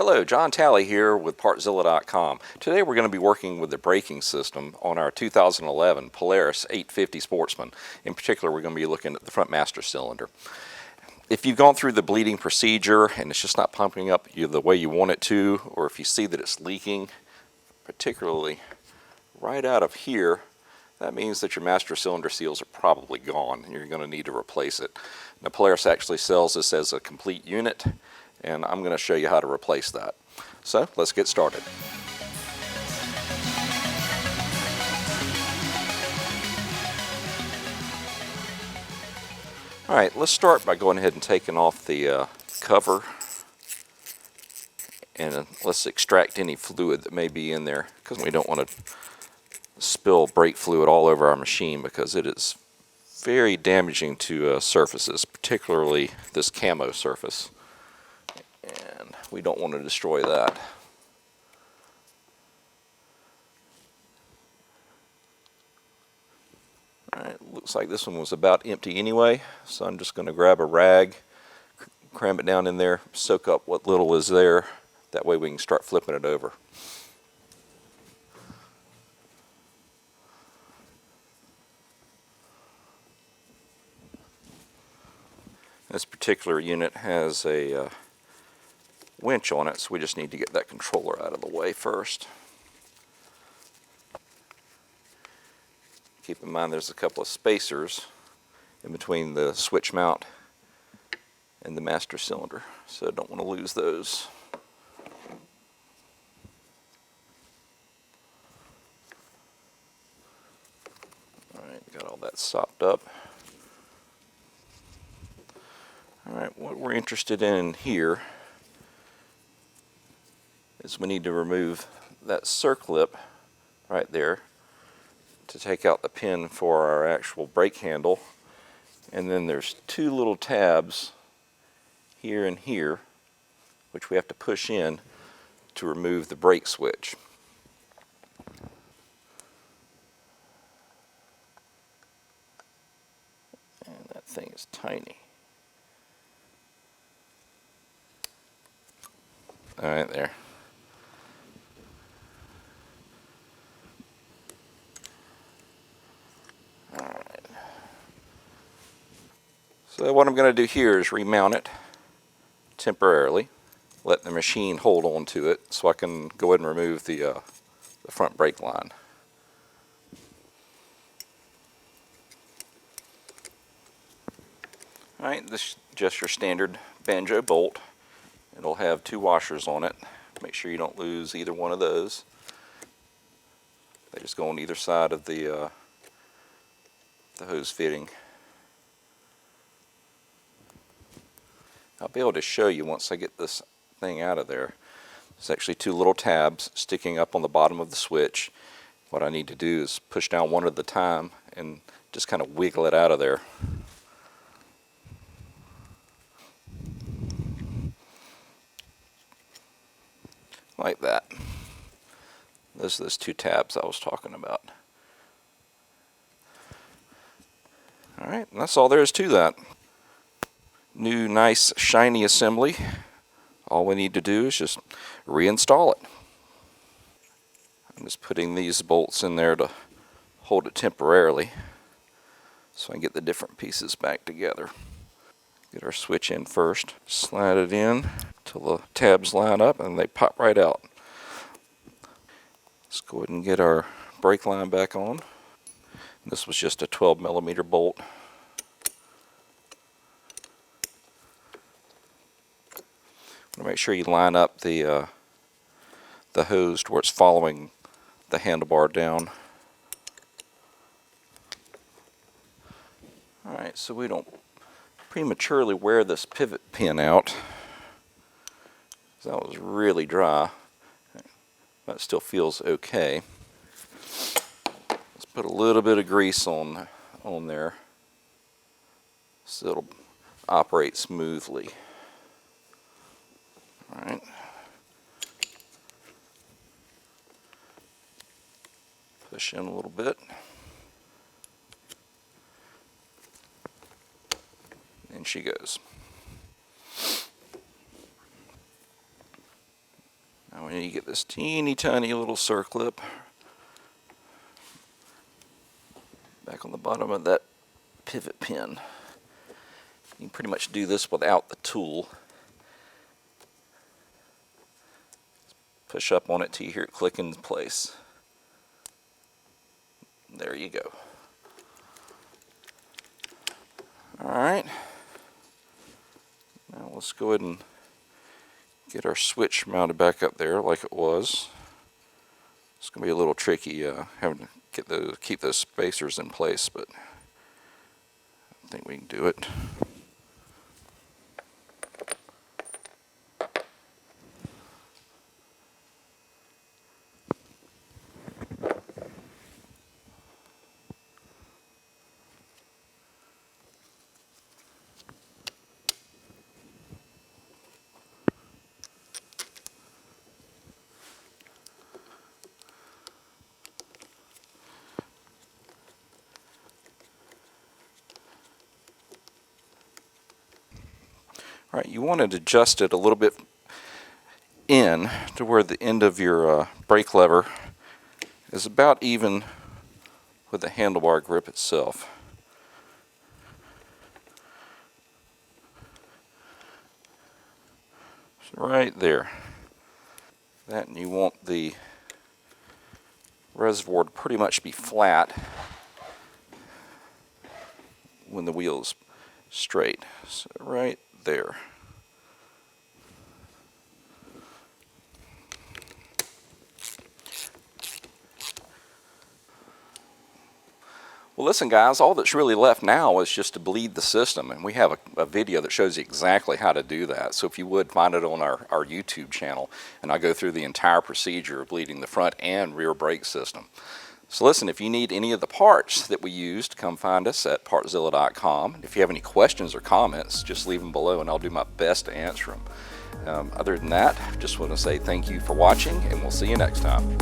Hello, John Talley here with Partzilla.com. Today we're going to be working with the braking system on our 2011 Polaris 850 Sportsman. In particular, we're going to be looking at the front master cylinder. If you've gone through the bleeding procedure and it's just not pumping up the way you want it to, or if you see that it's leaking, particularly right out of here, that means that your master cylinder seals are probably gone and you're going to need to replace it. Now, Polaris actually sells this as a complete unit, and I'm going to show you how to replace that. So let's get started. All right, let's start by going ahead and taking off the cover, and let's extract any fluid that may be in there, because we don't want to spill brake fluid all over our machine, because it is very damaging to surfaces, particularly this camo surface. And we don't want to destroy that. Alright, looks like this one was about empty anyway, so I'm just going to grab a rag, cram it down in there, soak up what little is there, that way we can start flipping it over. This particular unit has a winch on it, so we just need to get that controller out of the way first. Keep in mind there's a couple of spacers in between the switch mount and the master cylinder, so don't want to lose those. Alright, got all that sopped up. Alright, what we're interested in here is we need to remove that circlip right there to take out the pin for our actual brake handle, and then there's two little tabs here and here which we have to push in to remove the brake switch. And that thing is tiny. Alright, there. Alright. So what I'm going to do here is remount it temporarily, let the machine hold on to it so I can go ahead and remove the front brake line. Alright, this is just your standard banjo bolt. It'll have two washers on it. Make sure you don't lose either one of those. They just go on either side of the hose fitting. I'll be able to show you once I get this thing out of there. There's actually two little tabs sticking up on the bottom of the switch. What I need to do is push down one at a time and just kind of wiggle it out of there. Like that. Those are those two tabs I was talking about. Alright, that's all there is to that. New, nice, shiny assembly. All we need to do is just reinstall it. I'm just putting these bolts in there to hold it temporarily so I can get the different pieces back together. Get our switch in first, slide it in till the tabs line up and they pop right out. Let's go ahead and get our brake line back on. This was just a 12mm bolt. Make sure you line up the hose to where it's following the handlebar down. Alright, so we don't prematurely wear this pivot pin out. That was really dry, but it still feels okay. Let's put a little bit of grease on there so it'll operate smoothly. Alright. Push in a little bit. And she goes. Now we need to get this teeny tiny little circlip back on the bottom of that pivot pin. You can pretty much do this without the tool. Push up on it till you hear it click into place. There you go. Alright. Now let's go ahead and get our switch mounted back up there like it was. It's going to be a little tricky having to keep those spacers in place, but I think we can do it. Right, you want to adjust it a little bit in to where the end of your brake lever is about even with the handlebar grip itself. So right there. That, and you want the reservoir to pretty much be flat when the wheel is straight. So right there. Well, listen guys, all that's really left now is just to bleed the system, and we have a video that shows you exactly how to do that. So if you would, find it on our YouTube channel, and I go through the entire procedure of bleeding the front and rear brake system. So listen, if you need any of the parts that we used, come find us at Partzilla.com. If you have any questions or comments, just leave them below and I'll do my best to answer them. Other than that, just want to say thank you for watching, and we'll see you next time.